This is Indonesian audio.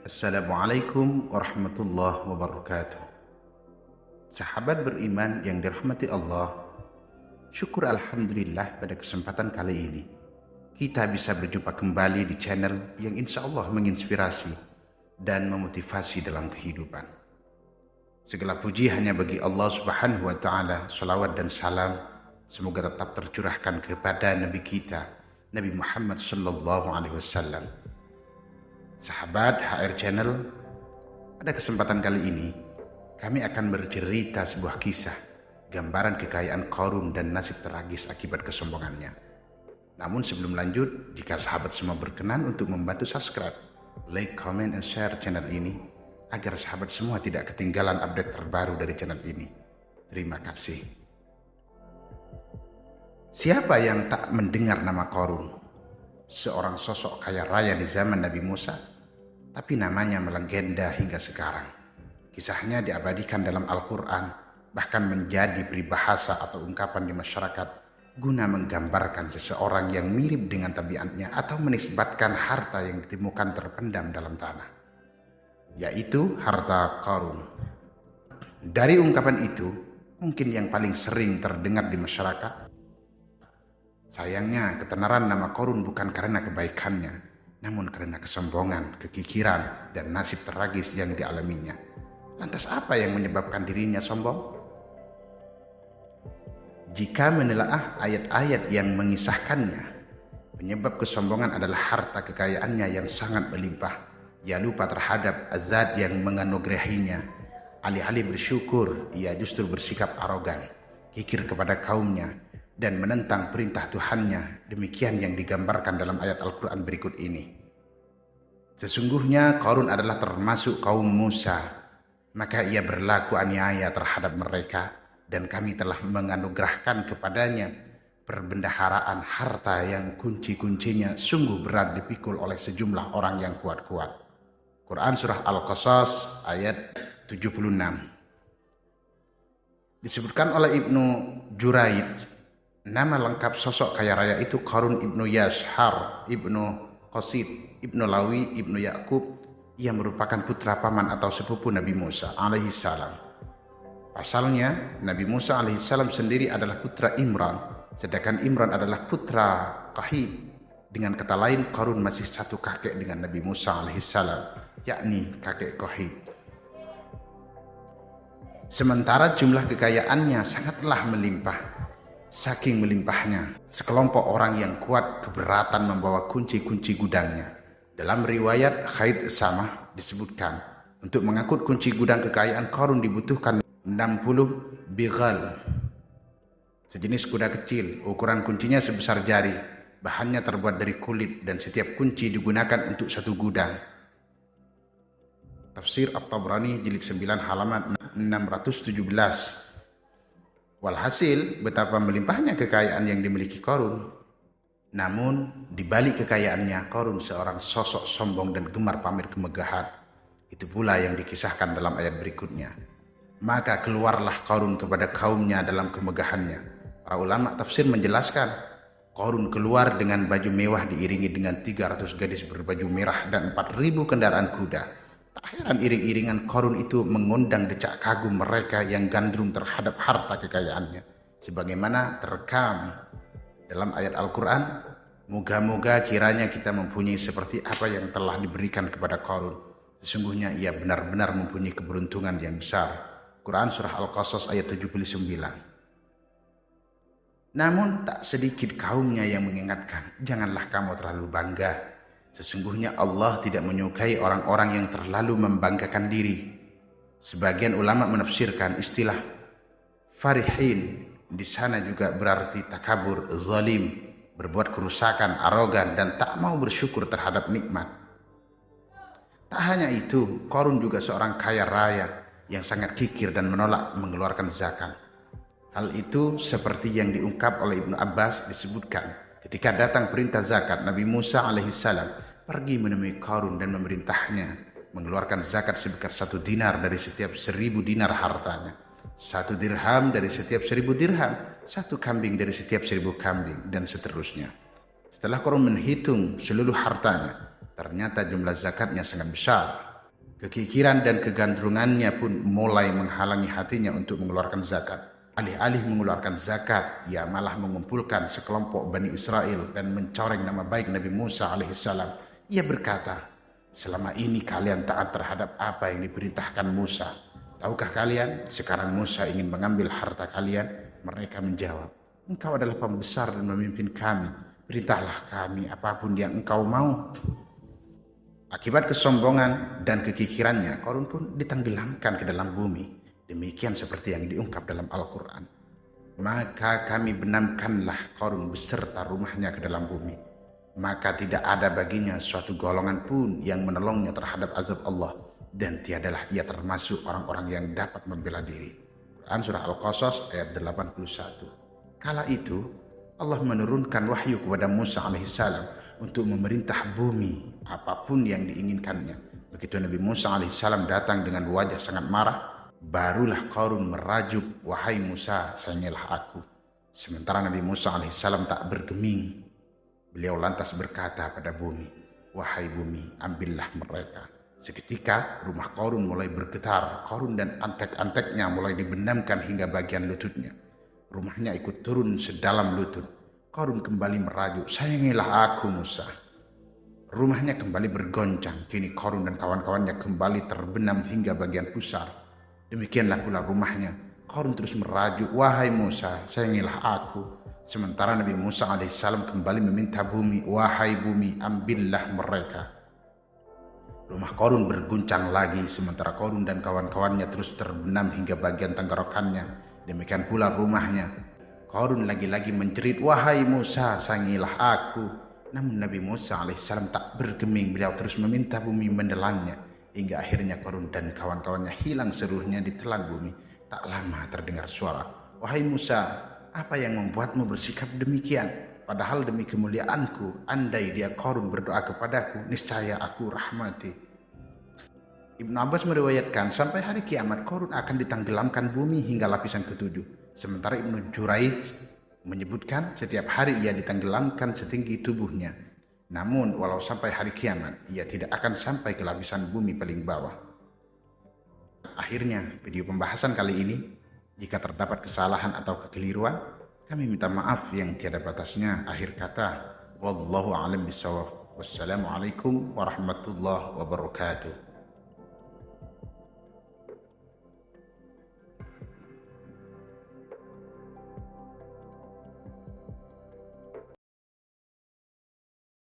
Assalamualaikum warahmatullahi wabarakatuh. Sahabat beriman yang dirahmati Allah, syukur alhamdulillah pada kesempatan kali ini kita bisa berjumpa kembali di channel yang insya Allah menginspirasi dan memotivasi dalam kehidupan. Segala puji hanya bagi Allah Subhanahu wa Ta'ala. Salawat dan salam semoga tetap tercurahkan kepada Nabi kita, Nabi Muhammad sallallahu alaihi wasallam. Sahabat HR Channel, pada kesempatan kali ini kami akan bercerita sebuah kisah gambaran kekayaan Qarun dan nasib tragis akibat kesombongannya. Namun sebelum lanjut, jika sahabat semua berkenan untuk membantu subscribe, like, comment, and share channel ini agar sahabat semua tidak ketinggalan update terbaru dari channel ini. Terima kasih. Siapa yang tak mendengar nama Qarun? Seorang sosok kaya raya di zaman Nabi Musa, tapi namanya melegenda hingga sekarang. Kisahnya diabadikan dalam Al-Quran, bahkan menjadi peribahasa atau ungkapan di masyarakat guna menggambarkan seseorang yang mirip dengan tabiatnya atau menisbatkan harta yang ditemukan terpendam dalam tanah, yaitu harta Qarun. Dari ungkapan itu, mungkin yang paling sering terdengar di masyarakat, sayangnya ketenaran nama Qarun bukan karena kebaikannya, namun karena kesombongan, kekikiran, dan nasib tragis yang dialaminya. Lantas apa yang menyebabkan dirinya sombong? Jika menelaah ayat-ayat yang mengisahkannya, penyebab kesombongan adalah harta kekayaannya yang sangat melimpah. Ia lupa terhadap zat yang menganugerahinya. Alih-alih bersyukur, ia justru bersikap arogan, kikir kepada kaumnya, dan menentang perintah Tuhannya. Demikian yang digambarkan dalam ayat Al-Quran berikut ini. Sesungguhnya Qarun adalah termasuk kaum Musa, maka ia berlaku aniaya terhadap mereka, dan kami telah menganugerahkan kepadanya perbendaharaan harta yang kunci-kuncinya sungguh berat dipikul oleh sejumlah orang yang kuat-kuat. Quran Surah Al-Qasas ayat 76. Disebutkan oleh Ibnu Juraid, nama lengkap sosok kaya raya itu Qarun ibnu Yashar, ibnu Qasid, ibnu Lawi, ibnu Yakub. Ia merupakan putra paman atau sepupu Nabi Musa alaihi salam. Pasalnya, Nabi Musa alaihi salam sendiri adalah putra Imran, sedangkan Imran adalah putra Qahid. Dengan kata lain, Qarun masih satu kakek dengan Nabi Musa alaihi salam, yakni kakek Qahid. Sementara jumlah kekayaannya sangatlah melimpah. Saking melimpahnya, sekelompok orang yang kuat keberatan membawa kunci-kunci gudangnya. Dalam riwayat Khaid Samah disebutkan, untuk mengangkut kunci gudang kekayaan Qarun dibutuhkan 60 bighal, sejenis kuda kecil. Ukuran kuncinya sebesar jari, bahannya terbuat dari kulit, dan setiap kunci digunakan untuk satu gudang. Tafsir At-Tabrani jilid 9 halaman 617. Walhasil, betapa melimpahnya kekayaan yang dimiliki Qarun. Namun, di balik kekayaannya, Qarun seorang sosok sombong dan gemar pamer kemegahan. Itu pula yang dikisahkan dalam ayat berikutnya. Maka keluarlah Qarun kepada kaumnya dalam kemegahannya. Para ulama tafsir menjelaskan, Qarun keluar dengan baju mewah diiringi dengan 300 gadis berbaju merah dan 4.000 kendaraan kuda. Tak heran iring-iringan Qarun itu mengundang decak kagum mereka yang gandrung terhadap harta kekayaannya. Sebagaimana terekam dalam ayat Al-Quran, moga-moga kiranya kita mempunyai seperti apa yang telah diberikan kepada Qarun. Sesungguhnya ia benar-benar mempunyai keberuntungan yang besar. Quran Surah Al-Qasas ayat 79. Namun tak sedikit kaumnya yang mengingatkan, janganlah kamu terlalu bangga. Sesungguhnya Allah tidak menyukai orang-orang yang terlalu membanggakan diri. Sebagian ulama menafsirkan istilah farihin di sana juga berarti takabur, zalim, berbuat kerusakan, arogan, dan tak mau bersyukur terhadap nikmat. Tak hanya itu, Qarun juga seorang kaya raya yang sangat kikir dan menolak mengeluarkan zakat. Hal itu seperti yang diungkap oleh Ibnu Abbas disebutkan, ketika datang perintah zakat, Nabi Musa alaihissalam pergi menemui Qarun dan memerintahnya mengeluarkan zakat sebesar 1 dinar dari setiap 1000 dinar hartanya, 1 dirham dari setiap 1000 dirham, 1 kambing dari setiap 1000 kambing, dan seterusnya. Setelah Qarun menghitung seluruh hartanya, ternyata jumlah zakatnya sangat besar. Kekikiran dan kegandrungannya pun mulai menghalangi hatinya untuk mengeluarkan zakat. Alih-alih mengeluarkan zakat, ia malah mengumpulkan sekelompok Bani Israel dan mencoreng nama baik Nabi Musa alaihissalam. Ia berkata, selama ini kalian taat terhadap apa yang diperintahkan Musa. Tahukah kalian, sekarang Musa ingin mengambil harta kalian? Mereka menjawab, engkau adalah pembesar dan memimpin kami. Perintahlah kami apapun yang engkau mau. Akibat kesombongan dan kekikirannya, Qarun pun ditenggelamkan ke dalam bumi. Demikian seperti yang diungkap dalam Al-Quran. Maka kami benamkanlah Qarun beserta rumahnya ke dalam bumi. Maka tidak ada baginya suatu golongan pun yang menolongnya terhadap azab Allah. Dan tiadalah ia termasuk orang-orang yang dapat membela diri. Quran Surah Al-Qasas ayat 81. Kala itu Allah menurunkan wahyu kepada Musa alaihissalam untuk memerintah bumi apapun yang diinginkannya. Begitu Nabi Musa alaihissalam datang dengan wajah sangat marah, barulah Qarun merajuk, wahai Musa, sayangilah aku. Sementara Nabi Musa alaihissalam tak bergeming. Beliau lantas berkata pada bumi, wahai bumi, ambillah mereka. Seketika rumah Qarun mulai bergetar. Qarun dan antek-anteknya mulai dibenamkan hingga bagian lututnya. Rumahnya ikut turun sedalam lutut. Qarun kembali merajuk, sayangilah aku Musa. Rumahnya kembali bergoncang. Kini Qarun dan kawan-kawannya kembali terbenam hingga bagian pusar. Demikianlah pula rumahnya. Qarun terus merajuk, wahai Musa, sayangilah aku. Sementara Nabi Musa alaihissalam kembali meminta bumi, wahai bumi, ambillah mereka. Rumah Qarun berguncang lagi, sementara Qarun dan kawan-kawannya terus terbenam hingga bagian tenggorokannya. Demikian pula rumahnya. Qarun lagi-lagi menjerit, wahai Musa, sayangilah aku. Namun Nabi Musa alaihissalam tak bergeming. Beliau terus meminta bumi menelannya. Hingga akhirnya Qarun dan kawan-kawannya hilang seluruhnya ditelan bumi. Tak lama terdengar suara, wahai Musa, apa yang membuatmu bersikap demikian? Padahal demi kemuliaanku, andai dia Qarun berdoa kepadaku, niscaya aku rahmati. Ibnu Abbas meriwayatkan, sampai hari kiamat Qarun akan ditenggelamkan bumi hingga lapisan ke-7. Sementara Ibnu Juraij menyebutkan setiap hari ia ditenggelamkan setinggi tubuhnya. Namun walau sampai hari kiamat, ia tidak akan sampai ke lapisan bumi paling bawah. Akhirnya video pembahasan kali ini, jika terdapat kesalahan atau kekeliruan, kami minta maaf yang tiada batasnya. Akhir kata, wallahu a'lam bishawab. Wassalamualaikum warahmatullahi wabarakatuh.